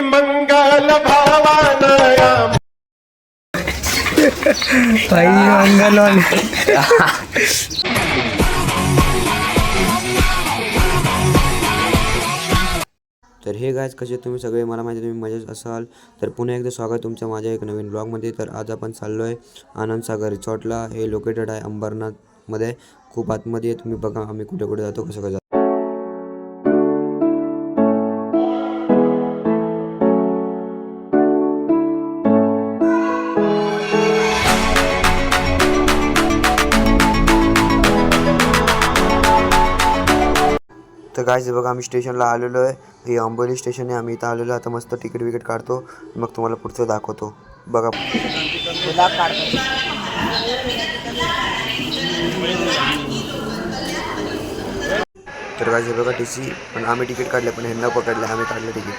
मंगल भावानया मंगल तर हे गायज कसे तुम्ही सगळे, मला माहिती तुम्ही मजेत असाल. तर पुन्हा एकदा स्वागत तुमचं माझ्या एक नवीन ब्लॉगमध्ये. तर आज आपण चाललो आहे आनंद सागर रिसॉर्टला. हे लोकेटेड आहे अंबरनाथमध्ये, खूप आतमध्ये आहे. तुम्ही बघा आम्ही कुठे कुठे जातो, कसं कसं. तर गायज बघा आम्ही स्टेशनला आलेलो आहे. हे अंबोली स्टेशन आहे. आम्ही इथं आलेलो आहे. आता मस्त तिकीट विकेट काढतो, मग तुम्हाला पुढचं दाखवतो. बघा तर गायज बघा TC, पण आम्ही तिकीट काढले, पण ह्यांना पकडले, आम्ही काढले तिकीट.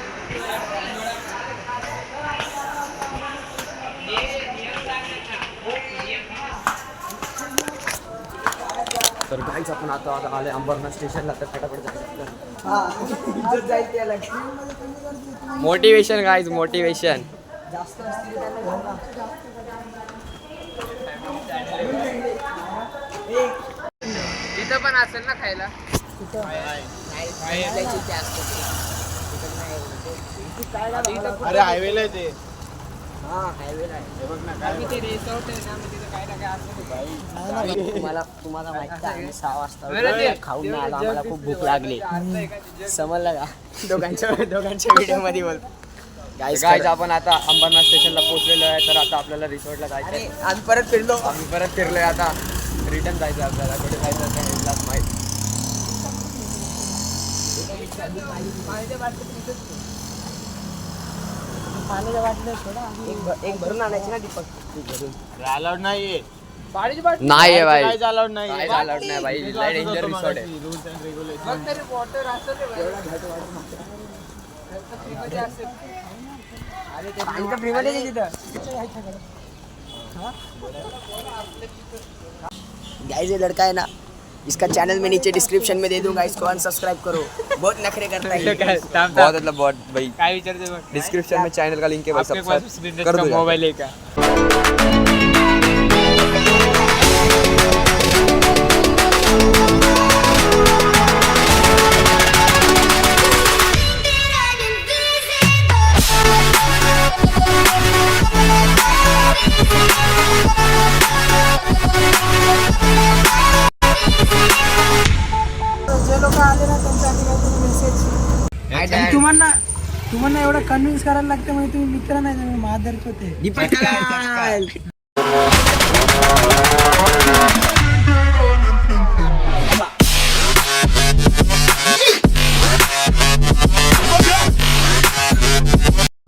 तर गाईज आपण आता आले अंबरनाथ स्टेशनला. तर फटाफट जायचं. Motivation guys, motivation. तिथं पण असेल ना खायला. अरे हायवेला ते तुम्हाला माहिती आहे 6 वाजता खाऊन आला, आम्हाला खूप भूक लागली. समजलं का? दोघांच्या व्हिडिओ मध्ये बोल. गाईज आपण आता अंबरनाथ स्टेशनला पोहोचलेलो आहे. तर आता आपल्याला रिसॉर्टला जायचं आहे. आम्ही परत फिरलोय. आता रिटर्न जायचं आपल्याला. कुठे जायचं ते माहिती. एक भरून आणायची ना दीपक. अलाउड नाहीये. नाही भाई, अलाउड नाही. काहीच अलाउड नाही भाई. लय डेंजर रिसॉर्ट आहे. Rules and regulation. पाणी तर फ्रीमध्ये आहे तिथं. गाइस ये लड़का है ना, इसका चैनल मैं नीचे डिस्क्रिप्शन में दे दूंगा, इसको अनसब्सक्राइब करो. बहुत नखरे करता है. बहुत मतलब बहुत भाई. काय विचारते बघ. डिस्क्रिप्शन में चैनल का लिंक है, बस सब्सक्राइब कर दो. मोबाईल आहे का? जे लोक आले ना त्यांच्यासाठी मेसेज. तुम्हाला एवढं कन्व्हिन्स करायला लागतं म्हणजे तुम्ही मित्र नाही, तुम्ही महादर्श होते.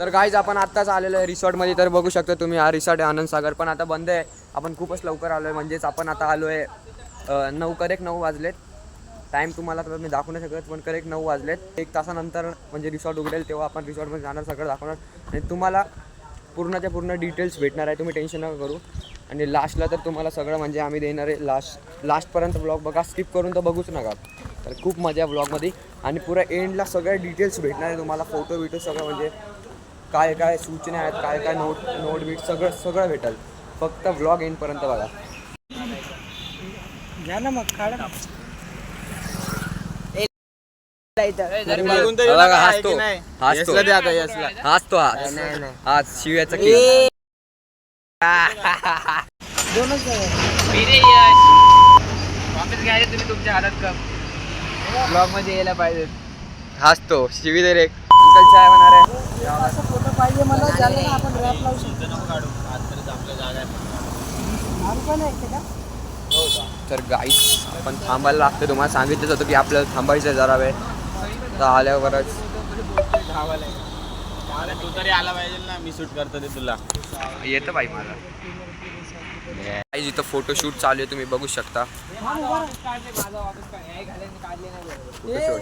तर गाईज आपण आत्ताच आलेलो आहे रिसॉर्टमध्ये. तर बघू शकता तुम्ही, हा रिसॉर्ट आहे आनंद सागर. पण आता बंद आहे. आपण खूपच लवकर आलो आहे. म्हणजेच आपण आता आलो आहे 9 वाजलेत. टाईम तुम्हाला तर मी दाखवू नाही शकत, पण करेक्ट 9 वाजलेत. 1 तासानंतर म्हणजे रिसॉर्ट उघडेल तेव्हा आपण रिसॉर्टमध्ये जाणार, सगळं दाखवणार. आणि तुम्हाला पूर्णच्या पूर्ण डिटेल्स भेटणार आहे. तुम्ही टेन्शन नका करू. आणि लास्टला तर तुम्हाला सगळं म्हणजे आम्ही देणार आहे. लास्टपर्यंत ब्लॉग बघा, स्किप करून तर बघूच नका. तर खूप मजा आहे ब्लॉगमध्ये. आणि पुरा एंडला सगळ्या डिटेल्स भेटणार आहे तुम्हाला. फोटो बिटो सगळं, म्हणजे काय काय सूचना आहेत, काय काय नोट बीट सगळं भेटेल. फक्त ब्लॉग एंडपर्यंत बघा. घ्या ना मग, काढा ना. हाच शिव्याचा दोनच तुम्ही तुमच्या हातात कप ब्लॉग मध्ये यायला पाहिजे. हसतो शिवी दे रे. अंकल चाय होणार आहे. असं फोटो पाहिजे मला, ज्याला ना आपण रॅप लावू शकतो. आम्ही पण ऐकते का? तर गाईस आपण थांबायला लागतं. तुम्हाला सांगितलंच होतं की आपल्याला थांबायचं जरा वेळ. तर आल्यावरच तू तरी आला पाहिजे ना, मी शूट करतो ते तुला येतं बाई मला. गाईस इथं फोटोशूट चालू आहे, तुम्ही बघू शकता.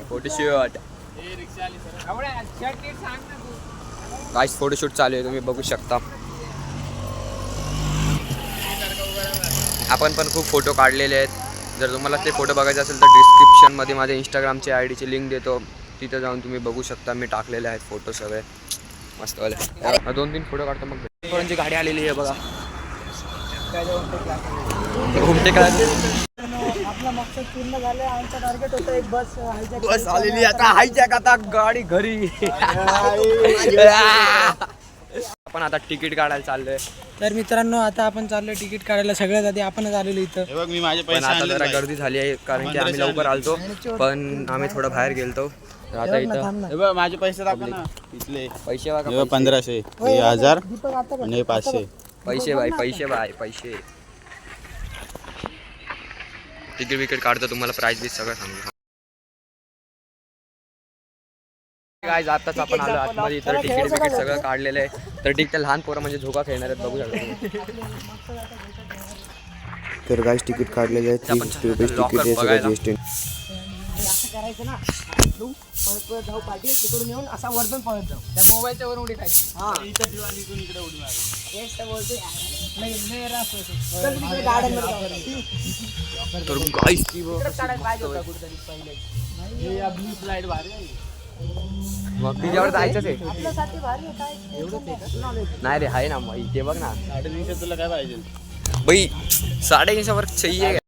फोटोशूट गाईस फोटोशूट चालू आहे, तुम्ही बघू शकता. आपण पण खूप फोटो काढलेले आहेत. जर तुम्हाला ते फोटो बघायचे असेल तर डिस्क्रिप्शनमध्ये माझ्या इंस्टाग्रामची ID ची लिंक देतो, तिथं जाऊन तुम्ही बघू शकता. मी टाकलेले आहेत फोटो सगळे. मस्त वाले 2-3 फोटो काढतो मग पोरांची गाडी आलेली आहे बघा. घुमटे आपला मकसद पूर्ण झालं. आमचं टार्गेट होतं एक बस आलेली आता हायजॅक आता गाडी घरी. आपण आता तिकीट काढायला चाललोय. तर मित्रांनो आता आपण चाललोय तिकीट काढायला. सगळ्यात आधी आपणच आलेलो इथं. हे बघ मी माझे पण पैसे आता आणले जरा नाही. गर्दी झाली आहे कारण की आम्ही लवकर आलतो पण आम्ही थोडं बाहेर गेलतो. तर आता इथं हे बघ माझे पैसे दाखव ना इथले. पैसे बघा. हे बघ 1500, हे 1000 दीपक आता आणि हे 500. पैसे पैसे तिकीट विकेट काढतो तुम्हाला प्राइस बी सगळं सांगतो. गाईज आताच आपण आलो आतमध्ये तर तिकीट विकेट सगळं काढलेलं आहे. तर ठीक लहान पोरं म्हणजे झोका खेळणार आहेत बघू शकतो. तर गाईज तिकीट काढलेले आहे. 30 रुपये तिकीट आहे. सगळं GST. असं करायचं ना. पळत जाऊ पाठी तिकडून येऊन असा वरतून पळत जाऊ. त्या मोबाईलच्या वर उडी खायची. हा इथं ठेवा आणि इकडून इकडे उडी मार. तेच तर बोलतोय. नाही रास होतो. चल तिकडे गार्डन मध्ये जाऊ. तर गाईज काढायला पाहिजे होता कुठेतरी पहिले. हे ब्लू स्लाइड भारी आहे. मग तिच्यावर जायचंच आहे. आपल्यासाठी भारी आहे काय एवढं नाही रे आहे ना मग इथे बघ ना 350 तुला काय पाहिजे? भाई 350 वर चाहिए.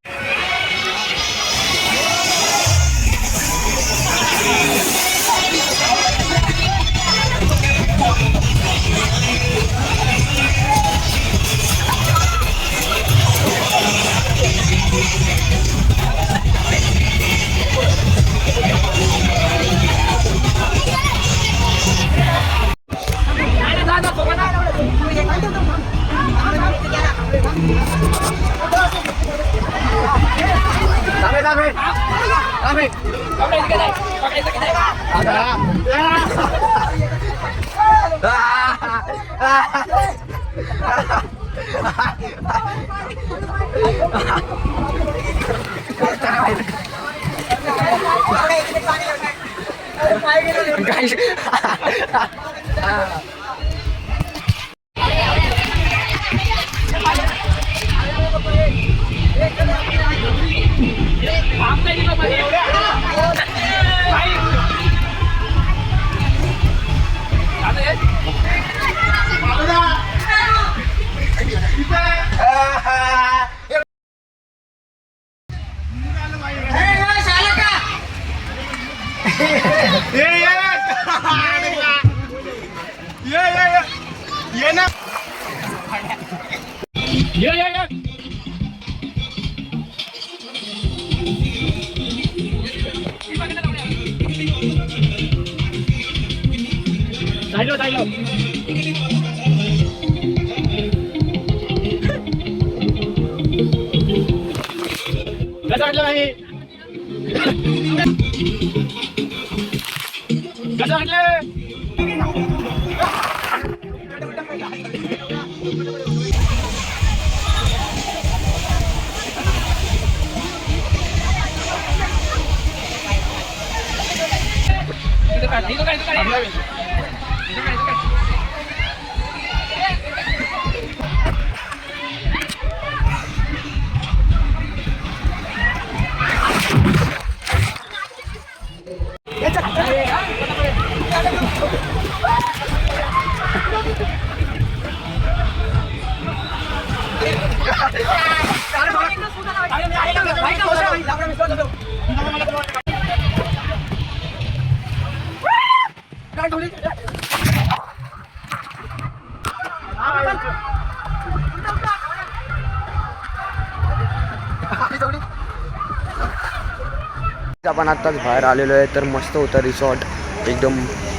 आपण आत्ताच बाहेर आलेलो आहे तर मस्त होता रिसॉर्ट एकदम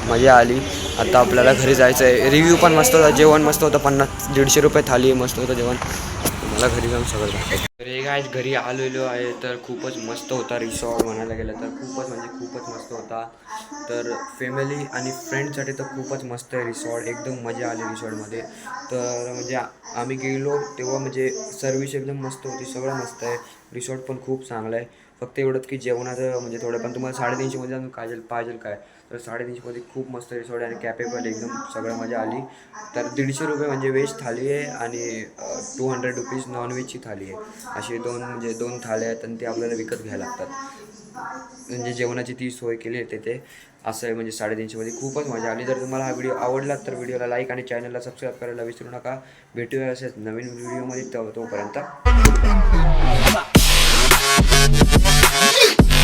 मजा आली. आता आपल्याला घरी जायचं आहे. रिव्ह्यू पण मस्त होता, जेवण मस्त होतं. 150 रुपये थाली मस्त होतं जेवण. मला घरी जाऊन सगळं दाखवतो. तर हे गाईज घरी आलेलो आहे तर खूपच मस्त होता रिसॉर्ट म्हणायला गेलं तर खूपच म्हणजे खूपच मस्त होता. तर फॅमिली आणि फ्रेंडसाठी तर खूपच मस्त आहे रिसॉर्ट. एकदम मजा आली रिसॉर्टमध्ये. तर म्हणजे आम्ही गेलो तेव्हा म्हणजे सर्विस एकदम मस्त होती, सगळं मस्त आहे. रिसॉर्ट पण खूप चांगलं आहे. फक्त एवढंच की जेवणाचं म्हणजे थोडं पण तुम्हाला 350मध्ये अजून पाहिजे काय तर 350मध्ये खूप मस्त रिसॉर्ट आहे आणि कॅपेबल एकदम सगळं मजा आली. तर 150 रुपये म्हणजे व्हेज थाली आहे आणि 200 रुपीज नॉनव्हेजची थाली आहे. असे दोन थाल्या आहेत आणि ते आपल्याला विकत घ्यायला लागतात. म्हणजे जेवणाची ती सोय केली आहे तिथे. असं आहे म्हणजे 350मध्ये खूपच मजा आली. जर तुम्हाला हा व्हिडिओ आवडला तर व्हिडिओला लाईक आणि चॅनलला सबस्क्राईब करायला विसरू नका. भेटूया असेच नवीन व्हिडिओमध्ये तोपर्यंत